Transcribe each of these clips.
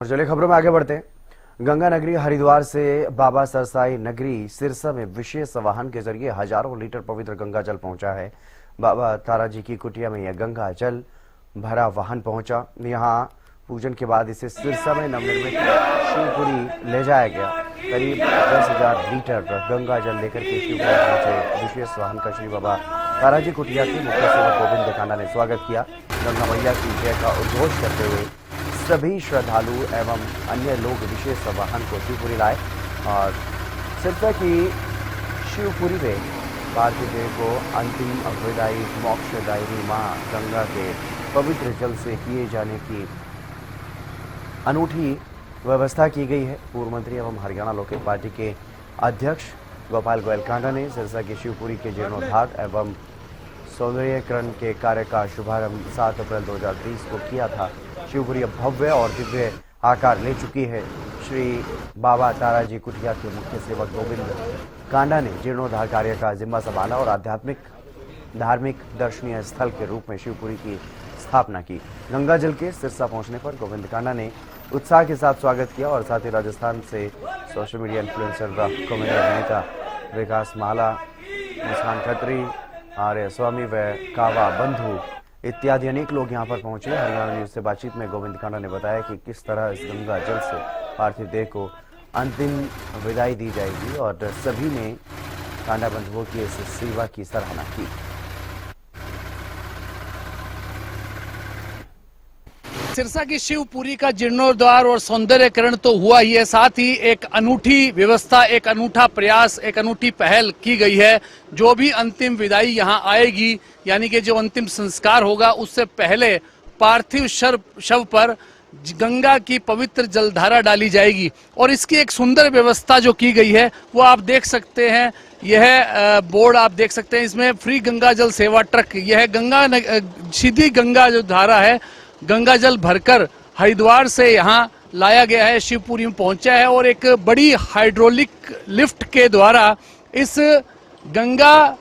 और चलिए खबरों में आगे बढ़ते हैं। गंगा नगरी हरिद्वार से बाबा सरसाई नगरी सिरसा में विशेष वाहन के जरिए हजारों लीटर पवित्र गंगा जल पहुंचा है। बाबा ताराजी की कुटिया में यह गंगा जल भरा वाहन पहुंचा। यहां पूजन के बाद इसे सिरसा में नवनिर्मित शिवपुरी ले जाया गया। करीब 10,000 लीटर गंगा जल लेकर के शिवपुरी पहुंचे विशेष वाहन का श्री बाबा ताराजी कुटिया के मुख्य सेवक गोविंद कांडा ने स्वागत किया। गंगा मैया की जय का उद्घोष करते हुए सभी श्रद्धालु एवं अन्य लोग विशेष वाहन को शिवपुरी लाए और सिरसा की शिवपुरी में पार्थिव देह को अंतिम विदाई मोक्षदायिनी मां गंगा के पवित्र जल से किए जाने की अनूठी व्यवस्था की गई है। पूर्व मंत्री एवं हरियाणा लोकहित पार्टी के अध्यक्ष गोपाल गोयल कांडा ने सिरसा की शिवपुरी के जीर्णोद्धार एवं सौंदर्यीकरण के कार्य का शुभारंभ 7 अप्रैल 2023 को किया था। शिवपुरी भव्य और दिव्य आकार ले चुकी है। श्री बाबा ताराजी कुटिया के मुख्य सेवक गोविंद कांडा ने जीर्णोद्धार कार्य का जिम्मा संभाला और आध्यात्मिक धार्मिक दर्शनीय स्थल के रूप में शिवपुरी की स्थापना की। गंगा जल के सिरसा पहुंचने पर गोविंद कांडा ने उत्साह के साथ स्वागत किया और साथ ही राजस्थान से सोशल मीडिया इन्फ्लुएंसर कॉमेडी अभिनेता विकास माला, मुस्कान खत्री, आर्य स्वामी व कावा बंधु इत्यादि अनेक लोग यहां पर पहुंचे। हरियाणा न्यूज से बातचीत में गोविंद कांडा ने बताया कि किस तरह इस गंगा जल से पार्थिव देह को अंतिम विदाई दी जाएगी और सभी ने कांडा बंधुओं की इस सेवा की सराहना की। सिरसा की शिवपुरी का जीर्णोद्धार और सौंदर्यकरण तो हुआ ही है, साथ ही एक अनूठी व्यवस्था, एक अनूठा प्रयास, एक अनूठी पहल की गई है। जो भी अंतिम विदाई यहाँ आएगी, यानी कि जो अंतिम संस्कार होगा, उससे पहले पार्थिव शव पर गंगा की पवित्र जलधारा डाली जाएगी और इसकी एक सुंदर व्यवस्था जो की गई है वो आप देख सकते हैं। यह बोर्ड आप देख सकते हैं, इसमें फ्री गंगा जल सेवा ट्रक, यह गंगा सीधी गंगा जो धारा है, गंगा जल भरकर हरिद्वार से यहाँ लाया गया है, शिवपुरी में पहुंचा है और एक बड़ी हाइड्रोलिक लिफ्ट के द्वारा इस गंगा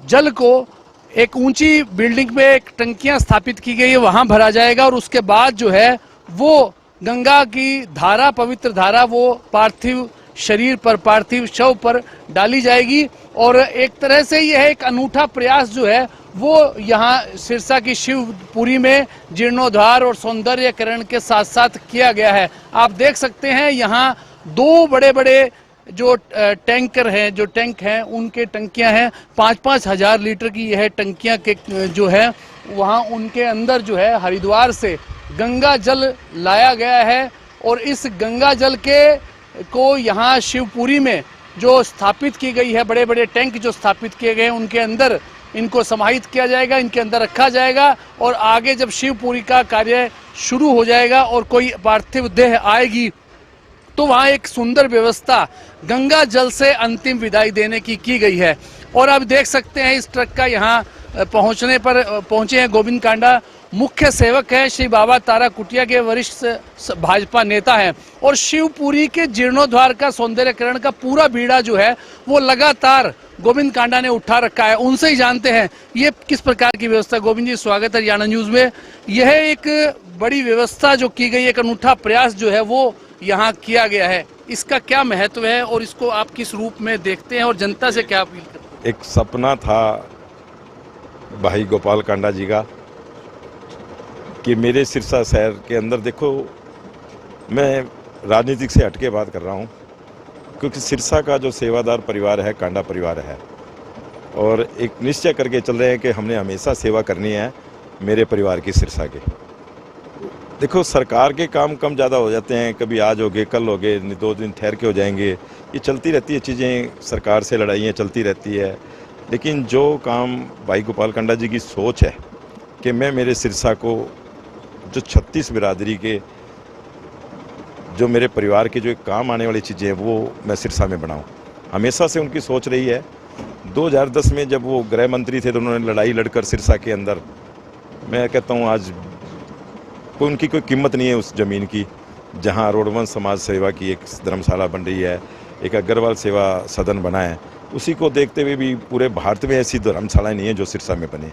जल को एक ऊंची बिल्डिंग में एक टंकियां स्थापित की गई है, वहां भरा जाएगा और उसके बाद जो है वो गंगा की धारा, पवित्र धारा, वो पार्थिव शरीर पर, पार्थिव शव पर डाली जाएगी। और एक तरह से यह एक अनूठा प्रयास जो है वो यहाँ सिरसा की शिवपुरी में जीर्णोद्धार और सौंदर्यकरण के साथ साथ किया गया है। आप देख सकते हैं यहाँ दो बड़े बड़े जो टैंकर हैं, जो टैंक हैं, उनके टंकियां हैं, 5-5 हजार लीटर की यह टंकियां के जो है वहाँ उनके अंदर जो है हरिद्वार से गंगा जल लाया गया है और इस गंगा जल के को यहाँ शिवपुरी में जो स्थापित की गई है, बड़े बड़े टैंक जो स्थापित किए गए हैं, उनके अंदर इनको समाहित किया जाएगा, इनके अंदर रखा जाएगा और आगे जब शिवपुरी का कार्य शुरू हो जाएगा और कोई पार्थिव देह आएगी तो वहाँ एक सुंदर व्यवस्था गंगा जल से अंतिम विदाई देने की गई है। और आप देख सकते हैं इस ट्रक का यहाँ पहुँचने पर पहुँचे हैं गोविंद कांडा, मुख्य सेवक है, श्री बाबा तारा कुटिया के वरिष्ठ भाजपा नेता हैं और शिवपुरी के जीर्णोद्धार का, सौंदर्यकरण का पूरा बीड़ा जो है वो लगातार गोविंद कांडा ने उठा रखा है। उनसे ही जानते हैं ये किस प्रकार की व्यवस्था। गोविंद जी, स्वागत है हरियाणा न्यूज में। यह एक बड़ी व्यवस्था जो की गई, एक अनूठा प्रयास जो है वो यहाँ किया गया है, इसका क्या महत्व है और इसको आप किस रूप में देखते हैं और जनता से क्या अपील करते हैं? एक सपना था भाई गोपाल कांडा जी का कि मेरे सिरसा शहर के अंदर, देखो मैं राजनीतिक से हटके बात कर रहा हूँ क्योंकि सिरसा का जो सेवादार परिवार है कांडा परिवार है और एक निश्चय करके चल रहे हैं कि हमने हमेशा सेवा करनी है मेरे परिवार की, सिरसा के। देखो सरकार के काम कम ज़्यादा हो जाते हैं, कभी आज हो गए, कल हो गए, 2 दिन ठहर के हो जाएंगे, ये चलती रहती है चीज़ें, सरकार से लड़ाइयाँ चलती रहती है। लेकिन जो काम भाई गोपाल कांडा जी की सोच है कि मैं मेरे सिरसा को जो 36 बिरादरी के जो मेरे परिवार के जो काम आने वाली चीज़ें हैं वो मैं सिरसा में बनाऊं, हमेशा से उनकी सोच रही है। 2010 में जब वो गृह मंत्री थे तो उन्होंने लड़ाई लड़कर सिरसा के अंदर, मैं कहता हूं आज उनकी कोई कीमत नहीं है उस ज़मीन की जहां रोडवंश समाज सेवा की एक धर्मशाला बन रही है, एक अग्रवाल सेवा सदन बना है। उसी को देखते हुए भी पूरे भारत में ऐसी धर्मशालाएँ नहीं है जो सिरसा में बने।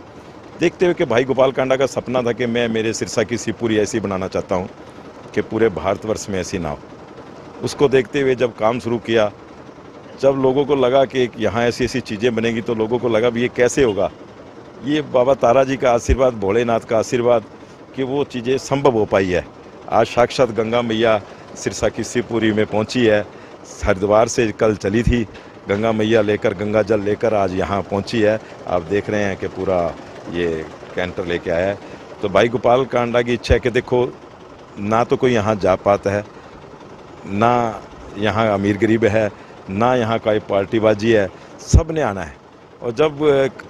देखते हुए कि भाई गोपाल कांडा का सपना था कि मैं मेरे सिरसा की शिवपुरी ऐसी बनाना चाहता हूँ कि पूरे भारतवर्ष में ऐसी ना हो। उसको देखते हुए जब काम शुरू किया, जब लोगों को लगा कि यहाँ ऐसी ऐसी चीज़ें बनेंगी, तो लोगों को लगा भी ये कैसे होगा। ये बाबा तारा जी का आशीर्वाद, भोलेनाथ का आशीर्वाद कि वो चीज़ें संभव हो पाई है। आज साक्षात गंगा मैया सिरसा की शिवपुरी में पहुँची है। हरिद्वार से कल चली थी गंगा मैया लेकर, गंगा जल लेकर आज यहाँ पहुँची है। आप देख रहे हैं कि पूरा ये कैंटर लेके आया है। तो भाई गोपाल कांडा की इच्छा है कि देखो, ना तो कोई यहाँ जात पात है, ना यहाँ अमीर गरीब है, ना यहाँ कोई पार्टीबाजी है, सब ने आना है। और जब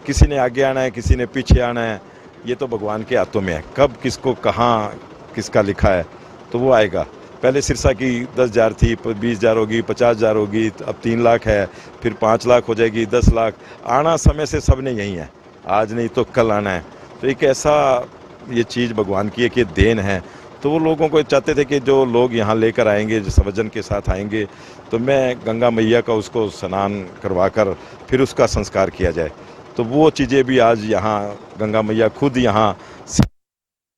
किसी ने आगे आना है, किसी ने पीछे आना है, ये तो भगवान के हाथों में है। कब किसको कहाँ किसका लिखा है तो वो आएगा। पहले सिरसा की 10,000 थी, 20,000 होगी, 50,000 होगी, अब 3 लाख है, फिर 5 लाख हो जाएगी, 10 लाख। आना समय से सब ने यही है, आज नहीं तो कल आना है। तो एक ऐसा ये चीज़ भगवान की है कि देन है। तो वो लोगों को चाहते थे कि जो लोग यहाँ लेकर आएंगे, जो सवजन के साथ आएंगे, तो मैं गंगा मैया का उसको स्नान करवाकर फिर उसका संस्कार किया जाए। तो वो चीज़ें भी आज यहाँ गंगा मैया खुद यहाँ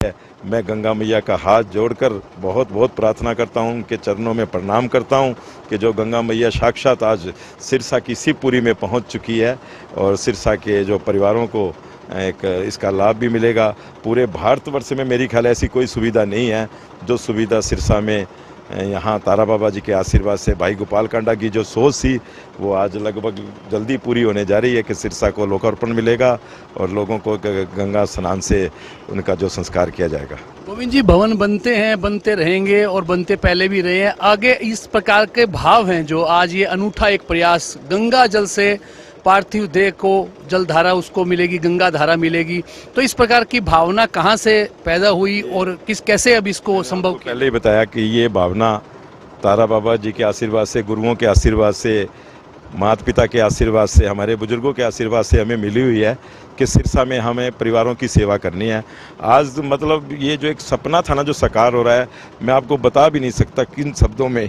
है। मैं गंगा मैया का हाथ जोड़कर बहुत बहुत प्रार्थना करता हूँ, उनके चरणों में प्रणाम करता हूँ कि जो गंगा मैया साक्षात आज सिरसा की शिवपुरी में पहुँच चुकी है, और सिरसा के जो परिवारों को एक इसका लाभ भी मिलेगा। पूरे भारतवर्ष में मेरी ख्याल ऐसी कोई सुविधा नहीं है जो सुविधा सिरसा में यहाँ तारा बाबा जी के आशीर्वाद से भाई गोपाल कांडा की जो सोच थी वो आज लगभग जल्दी पूरी होने जा रही है कि सिरसा को लोकार्पण मिलेगा और लोगों को गंगा स्नान से उनका जो संस्कार किया जाएगा। गोविंद जी, भवन बनते हैं, बनते रहेंगे और बनते पहले भी रहे हैं। आगे इस प्रकार के भाव हैं जो आज ये अनूठा एक प्रयास, गंगा जल से पार्थिव देह को जलधारा उसको मिलेगी, गंगा धारा मिलेगी, तो इस प्रकार की भावना कहाँ से पैदा हुई और कैसे अब इसको संभव किया? पहले ही बताया कि ये भावना तारा बाबा जी के आशीर्वाद से, गुरुओं के आशीर्वाद से, माता पिता के आशीर्वाद से, हमारे बुजुर्गों के आशीर्वाद से हमें मिली हुई है कि सिरसा में हमें परिवारों की सेवा करनी है। आज मतलब ये जो एक सपना था ना जो साकार हो रहा है, मैं आपको बता भी नहीं सकता किन शब्दों में।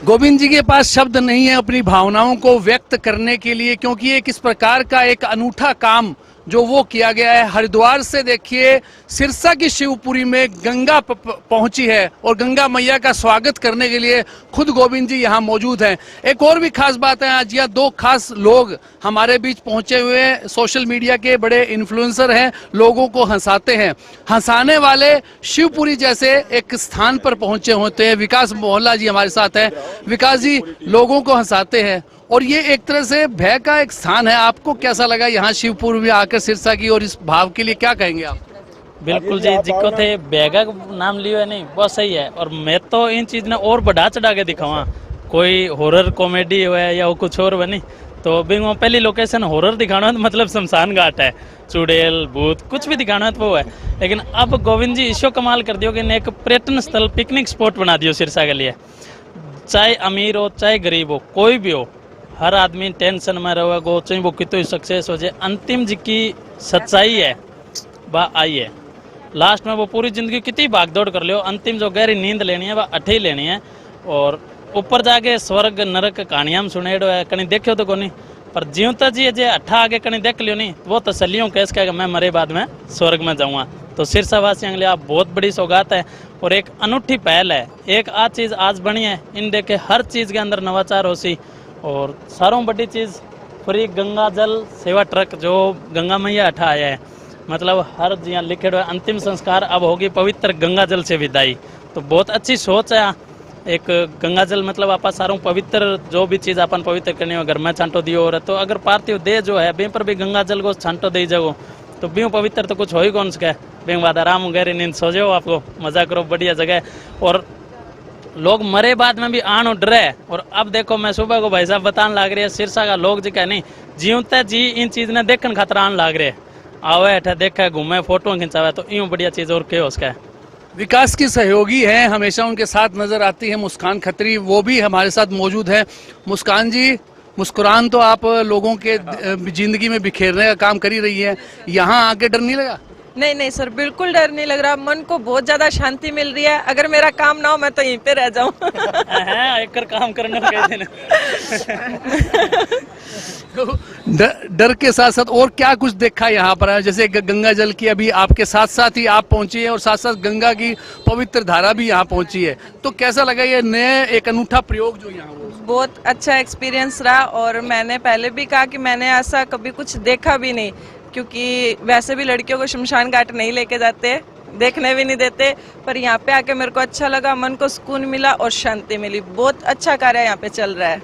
गोविंद जी के पास शब्द नहीं है अपनी भावनाओं को व्यक्त करने के लिए, क्योंकि एक इस प्रकार का एक अनूठा काम जो वो किया गया है। हरिद्वार से देखिए सिरसा की शिवपुरी में गंगा पहुंची है और गंगा मैया का स्वागत करने के लिए खुद गोविंद जी यहाँ मौजूद हैं। एक और भी खास बात है, आज यह 2 खास लोग हमारे बीच पहुंचे हुए हैं। सोशल मीडिया के बड़े इन्फ्लुएंसर हैं, लोगों को हंसाते हैं, हंसाने वाले शिवपुरी जैसे एक स्थान पर पहुंचे होते हैं। विकास मोहल्ला जी हमारे साथ हैं। विकास जी, लोगों को हंसाते हैं और ये एक तरह से भय का एक स्थान है। आपको कैसा लगा यहाँ शिवपुरी में आकर सिरसा की, और इस भाव के लिए क्या कहेंगे आप? बिल्कुल जी, जिको थे बैगा नाम लियो है नहीं, बहुत सही है। और मैं तो इन चीज ने और बढ़ा चढ़ा के दिखावा, कोई हॉरर कॉमेडी हो या वो कुछ और बनी तो बिंग पहली लोकेशन हॉरर दिखाना है तो मतलब शमशान घाट है, चुड़ैल भूत कुछ भी दिखाना है तो वो है। लेकिन अब गोविंद जी इसो कमाल कर दियो कि एक पर्यटन स्थल, पिकनिक स्पॉट बना दियो सिरसा के लिए। चाहे अमीर हो चाहे गरीब हो, कोई भी हो, हर आदमी टेंशन में रहेगा, चाहे वो कितनी सक्सेस हो जाए, अंतिम जी की सच्चाई है वह आई है। लास्ट में वो पूरी जिंदगी कितनी भागदौड़ कर लियो, अंतिम जो गहरी नींद लेनी है वह अठे ही लेनी है। और ऊपर जाके स्वर्ग नरक कहानियां सुनेड़ो है, कहीं देखो तो कोनी, पर जीवता जी जे अठा आगे कहीं देख लियो नहीं, वो तसलियों कैस कहेगा मैं मरे बाद में स्वर्ग में जाऊँगा। तो सिरसा वासियों के लिए आप बहुत बड़ी सौगात है और एक अनूठी पहल है। एक आ चीज़ आज बनी है, इन देखे हर चीज़ के अंदर नवाचार हो सी। और सारों बड़ी चीज़ फ्री गंगा जल सेवा ट्रक जो गंगा मैया अठा आया है, मतलब हर यहाँ लिखे हुए अंतिम संस्कार अब होगी पवित्र गंगा जल से विदाई। तो बहुत अच्छी सोच है। एक गंगा जल मतलब आप सारों पवित्र जो भी चीज़ अपन पवित्र करनी हो, घर में छांटो दियो और तो अगर पार्थिव देह जो है बे पर भी गंगा जल को छांटो दे जाओ तो ब्यों पवित्र तो कुछ हो ही कौन सके। बेंग बाद आराम गहरी नींद सो जाओ, आपको मजा करो, बढ़िया जगह। और लोग मरे बाद में भी आन डरे। और अब देखो मैं सुबह को भाई साहब बताने लग रही है, सिरसा का लोग जी क्या नहीं जीवते जी इन चीज़ ने देखने खातर आने लग रहे, आवे अठे देखे घूमे फोटो खिंचावे, तो यूँ बढ़िया चीज़ और क्या उसका। विकास की सहयोगी हैं, हमेशा उनके साथ नजर आती है मुस्कान खत्री, वो भी हमारे साथ मौजूद है। मुस्कान जी, मुस्कुरान तो आप लोगों के जिंदगी में बिखेरने का काम कर ही रही है, यहाँ आके डर नहीं लगा? नहीं नहीं सर, बिल्कुल डर नहीं लग रहा। मन को बहुत ज्यादा शांति मिल रही है। अगर मेरा काम ना हो मैं तो यहीं पे रह जाऊं। एक काम करने को कह देना। डर के साथ साथ और क्या कुछ देखा यहाँ पर? जैसे गंगा जल की अभी आपके साथ साथ ही आप पहुंची है और साथ साथ गंगा की पवित्र धारा भी यहाँ पहुंची है, तो कैसा लगा ये नए एक अनूठा प्रयोग जो यहाँ हुआ? बहुत अच्छा एक्सपीरियंस रहा। और मैंने पहले भी कहा कि मैंने ऐसा कभी कुछ देखा भी नहीं, क्योंकि वैसे भी लड़कियों को शमशान घाट नहीं लेके जाते, देखने भी नहीं देते। पर यहाँ पे आके मेरे को अच्छा लगा, मन को सुकून मिला और शांति मिली। बहुत अच्छा कार्य यहाँ पे चल रहा है।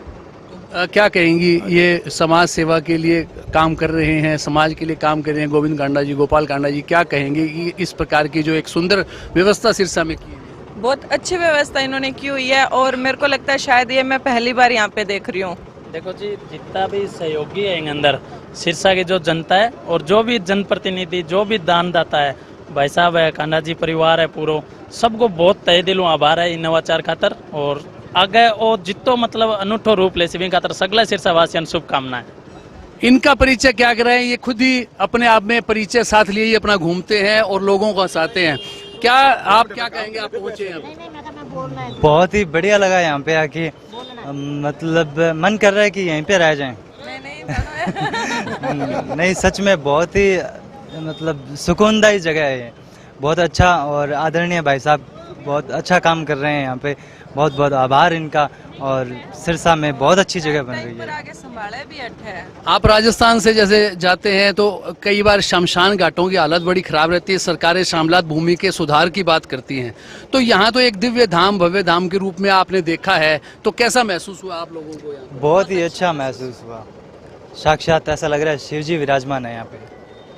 क्या कहेंगी, ये समाज सेवा के लिए काम कर रहे हैं, समाज के लिए काम कर रहे हैं गोविंद कांडा जी, गोपाल कांडा जी, क्या कहेंगे कि इस प्रकार की जो एक सुंदर व्यवस्था सिरसा में की है? बहुत अच्छी व्यवस्था इन्होंने की हुई है और मेरे को लगता है शायद ये मैं पहली बार यहाँ पे देख रही हूँ। देखो जी, जितना भी सहयोगी है इन अंदर सिरसा की जो जनता है और जो भी जनप्रतिनिधि, जो भी दानदाता है, भाई साहब है, कांडा जी परिवार है पूरो, सबको बहुत तहे दिलों आभार है इन नवाचार खातर। और आगे और जितो मतलब अनूठो रूप ले सिविंग खातर सगला सिरसा वासियों शुभकामनाएं। इनका परिचय क्या कराएं? ये खुद ही अपने आप में परिचय साथ लिए ही अपना घूमते हैं और लोगों को हंसाते हैं। क्या आप क्या कहेंगे, आप पहुंचे यहाँ पे? बहुत ही बढ़िया लगा यहाँ पे आके, मतलब मन कर रहा है कि यहीं पे रह जाएं। नहीं सच में बहुत ही मतलब सुकूनदायी जगह है ये, बहुत अच्छा। और आदरणीय भाई साहब बहुत अच्छा काम कर रहे हैं यहाँ पे, बहुत बहुत आभार इनका। और सिरसा में बहुत अच्छी जगह बन रही है। आगे संभाले भी अच्छा है। आप राजस्थान से जैसे जाते हैं तो कई बार शमशान घाटों की हालत बड़ी खराब रहती है, सरकारें शामलात भूमि के सुधार की बात करती हैं, तो यहाँ तो एक दिव्य धाम, भव्य धाम के रूप में आपने देखा है, तो कैसा महसूस हुआ आप लोगों को यहाँ? बहुत ही अच्छा महसूस हुआ, साक्षात ऐसा लग रहा है शिव जी विराजमान है यहाँ पे।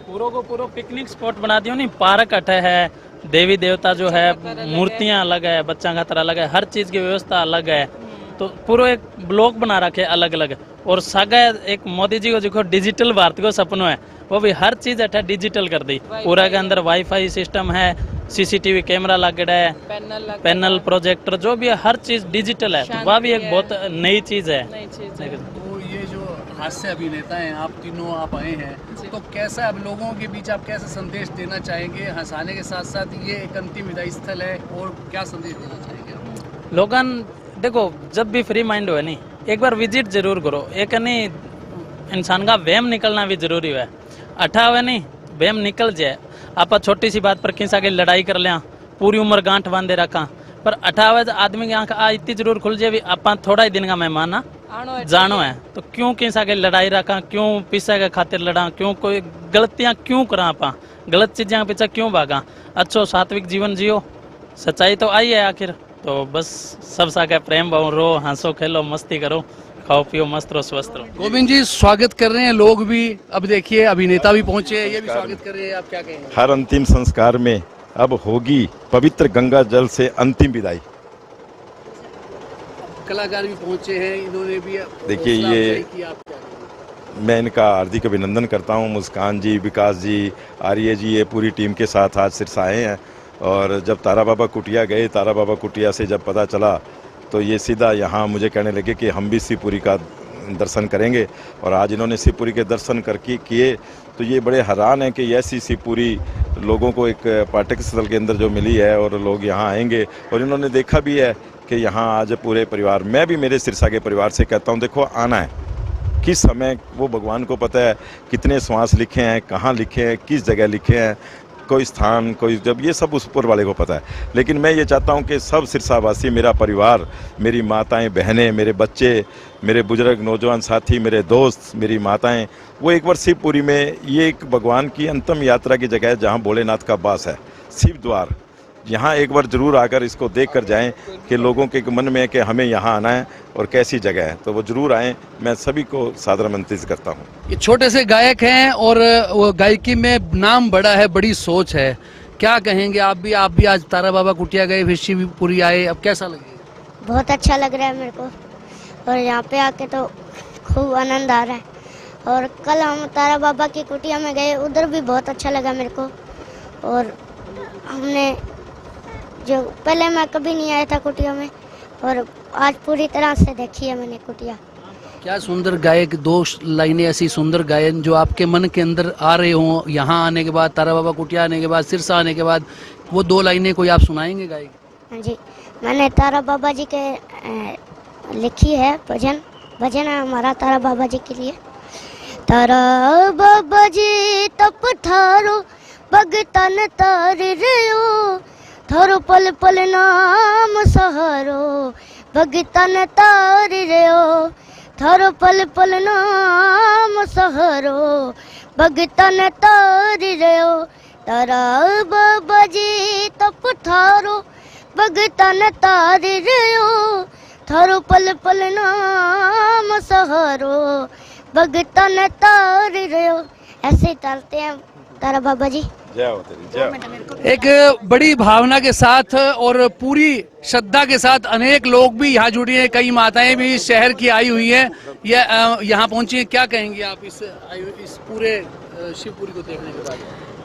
पूरो को पूरो पिकनिक स्पॉट बना दियो नहीं, पार्क अठे है, देवी देवता जो है, मूर्तियां अलग है, बच्चा खातर अलग है, हर चीज की व्यवस्था अलग है। तो पूरा एक ब्लॉक बना रखे अलग अलग। और सागा एक मोदी जी को जो डिजिटल भारत को सपनों है, वो भी हर चीज अठा डिजिटल कर दी। पूरा के अंदर वाईफाई सिस्टम है, सीसीटीवी कैमरा लगड़ा है, पैनल प्रोजेक्टर, जो भी है हर चीज डिजिटल है। तो वह भी एक बहुत नई चीज है। तो ये जो हास्य अभिनेता हैं आप तीनों, आप आए हैं, तो कैसा अब लोगों के बीच आप कैसा संदेश देना चाहेंगे? हंसाने के साथ साथ ये एक अंतिम विदाई स्थल है, और क्या संदेश देना चाहेंगे आप? लोगन देखो, जब भी फ्री माइंड हो नहीं, एक बार विजिट जरूर करो। एक नहीं इंसान का वहम निकलना भी जरूरी है। अठा हुआ नहीं वहम निकल जाए। आप छोटी सी बात पर किसी की लड़ाई कर लिया, पूरी उम्र गांठ बांधे रखा, पर अठा हुआ आदमी की आंख इतनी जरूर खुल जाए भी आप थोड़ा ही दिन का मेहमान ना जानो है, तो क्यों किसी की लड़ाई रखा, क्यों पीछे के खातिर लड़ा, क्यों कोई गलतियां क्यों करा, आप गलत चीज़ों के पीछे क्यों भागा? अच्छो सात्विक जीवन जियो, सच्चाई तो आई है आखिर। तो बस सब सागे प्रेम भाव, रो हंसो खेलो मस्ती करो, खाओ पियो मस्त रहो स्वस्थ रहो। गोविंद जी स्वागत कर रहे हैं लोग भी, अब देखिए अभिनेता भी पहुंचे हैं, ये भी स्वागत कर रहे हैं, आप क्या कहेंगे? हर अंतिम संस्कार में अब होगी पवित्र गंगा जल से अंतिम विदाई। कलाकार भी पहुंचे हैं, इन्होंने भी देखिए, हौसला ये अफजाई की, आप क्या कहेंगे? मैं इनका हार्दिक अभिनंदन करता हूं। मुस्कान जी, विकास जी, आर्य जी, ये पूरी टीम के साथ आज सिरसा आए हैं। और जब तारा बाबा कुटिया गए, तारा बाबा कुटिया से जब पता चला तो ये सीधा यहाँ मुझे कहने लगे कि हम भी शिवपुरी का दर्शन करेंगे। और आज इन्होंने शिवपुरी के दर्शन करके किए, तो ये बड़े हैरान हैं कि ऐसी शिवपुरी लोगों को एक पर्यटक स्थल के अंदर जो मिली है, और लोग यहाँ आएंगे। और इन्होंने देखा भी है कि यहाँ आज पूरे परिवार, मैं भी मेरे सिरसा के परिवार से कहता हूँ, देखो आना है। किस समय वो भगवान को पता है कितने श्वास लिखे हैं, कहाँ लिखे हैं, किस जगह लिखे हैं, कोई स्थान, कोई जब, ये सब उस ऊपर वाले को पता है। लेकिन मैं ये चाहता हूँ कि सब सिरसावासी, मेरा परिवार, मेरी माताएं, बहनें, मेरे बच्चे, मेरे बुजुर्ग, नौजवान साथी, मेरे दोस्त, मेरी माताएं, वो एक बार शिवपुरी में, ये एक भगवान की अंतिम यात्रा की जगह है जहाँ भोलेनाथ का वास है, शिव द्वार। यहाँ एक बार जरूर आकर इसको देख कर जाएँ कि लोगों के मन में है कि हमें यहाँ आना है और कैसी जगह है, तो वो जरूर आएँ। मैं सभी को सादर आमंत्रित करता हूँ। ये छोटे से गायक हैं और वो गायकी में नाम बड़ा है, बड़ी सोच है, क्या कहेंगे आप भी? आप भी आज तारा बाबा कुटिया गए, फिर शिवपुरी आए, अब कैसा लगे? बहुत अच्छा लग रहा है मेरे को, और यहाँ पे आके तो खूब आनंद आ रहा है। और कल हम तारा बाबा की कुटिया में गए, उधर भी बहुत अच्छा लगा मेरे को। और हमने जो पहले मैं कभी नहीं आया था कुटिया में, और आज पूरी तरह से देखी है मैंने कुटिया। क्या सुंदर गायक, दो लाइनें ऐसी सुंदर गायन जो आपके मन के अंदर आ रहे हों, यहाँ आने के बाद, तारा बाबा कुटिया आने के बाद, सिरसा आने के बाद, वो दो लाइनें कोई आप सुनाएंगे गायक? हाँ जी, मैंने तारा बाबा जी के लिखी है भजन है हमारा तारा बाबा जी के लिए। तारा बाबा जी तप थारो भगतन तार रयो, थारो पल पल नाम सहारो भगतन तार रयो, थारो पल पल नाम सहारो भगतन तार रयो। तारा बाबा जी तप थारो भगतन तार रयो, थारो पल पल नाम सहारो भगतन तार रयो। ऐसे चलते हैं तारा बाबा जी। जय हो तेरी, जय हो। एक बड़ी भावना के साथ और पूरी श्रद्धा के साथ अनेक लोग भी यहाँ जुड़े हैं, कई माताएं भी इस शहर की आई हुई हैं, यहाँ पहुंची हैं। क्या कहेंगे आप इस पूरे शिवपुरी को देखने के बाद?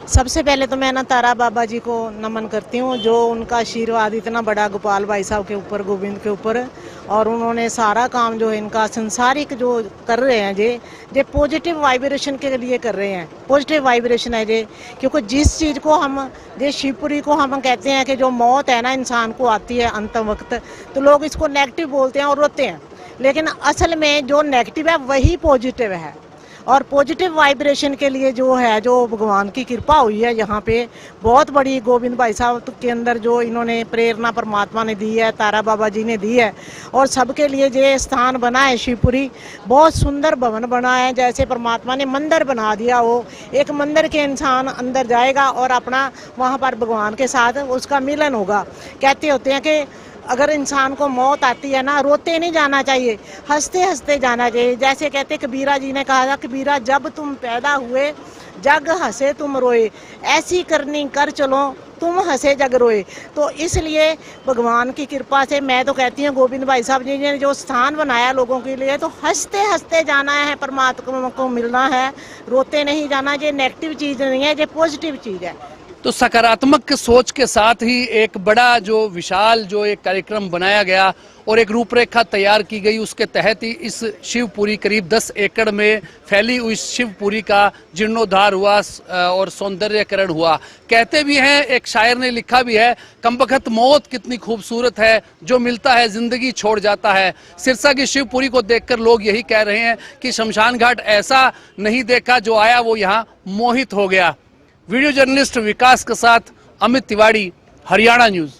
सबसे पहले तो मैं ना तारा बाबा जी को नमन करती हूँ, जो उनका आशीर्वाद इतना बड़ा गोपाल भाई साहब के ऊपर, गोविंद के ऊपर, और उन्होंने सारा काम जो है इनका संसारिक जो कर रहे हैं जे पॉजिटिव वाइब्रेशन के लिए कर रहे हैं। पॉजिटिव वाइब्रेशन है जे, क्योंकि जिस चीज़ को हम जे शिवपुरी को हम कहते हैं कि जो मौत है ना इंसान को आती है अंतिम वक्त, तो लोग इसको नेगेटिव बोलते हैं और रोते हैं, लेकिन असल में जो नेगेटिव है वही पॉजिटिव है। और पॉजिटिव वाइब्रेशन के लिए जो है, जो भगवान की कृपा हुई है यहाँ पे बहुत बड़ी, गोविंद भाई साहब के अंदर जो इन्होंने प्रेरणा परमात्मा ने दी है, तारा बाबा जी ने दी है, और सबके लिए जो स्थान बना है शिवपुरी, बहुत सुंदर भवन बना है, जैसे परमात्मा ने मंदिर बना दिया हो। एक मंदिर के इंसान अंदर जाएगा और अपना वहाँ पर भगवान के साथ उसका मिलन होगा। कहते होते हैं कि अगर इंसान को मौत आती है ना, रोते नहीं जाना चाहिए, हंसते हंसते जाना चाहिए। जैसे कहते कबीरा जी ने कहा था, कबीरा जब तुम पैदा हुए जग हंसे तुम रोए, ऐसी करनी कर चलो तुम हंसे जग रोए। तो इसलिए भगवान की कृपा से मैं तो कहती हूँ, गोविंद भाई साहब जी ने जो स्थान बनाया लोगों के लिए, तो हंसते हंसते जाना है, परमात्मा को मिलना है, रोते नहीं जाना। ये नेगेटिव चीज़ नहीं है, ये पॉजिटिव चीज़ है। तो सकारात्मक सोच के साथ ही एक बड़ा जो विशाल जो एक कार्यक्रम बनाया गया और एक रूपरेखा तैयार की गई, उसके तहत ही इस शिवपुरी करीब 10 एकड़ में फैली हुई शिवपुरी का जीर्णोद्धार हुआ और सौंदर्यकरण हुआ। कहते भी हैं, एक शायर ने लिखा भी है, कमबख्त मौत कितनी खूबसूरत है, जो मिलता है जिंदगी छोड़ जाता है। सिरसा की शिवपुरी को देखकर लोग यही कह रहे हैं कि शमशान घाट ऐसा नहीं देखा, जो आया वो यहाँ मोहित हो गया। वीडियो जर्नलिस्ट विकास के साथ अमित तिवारी, हरियाणा न्यूज।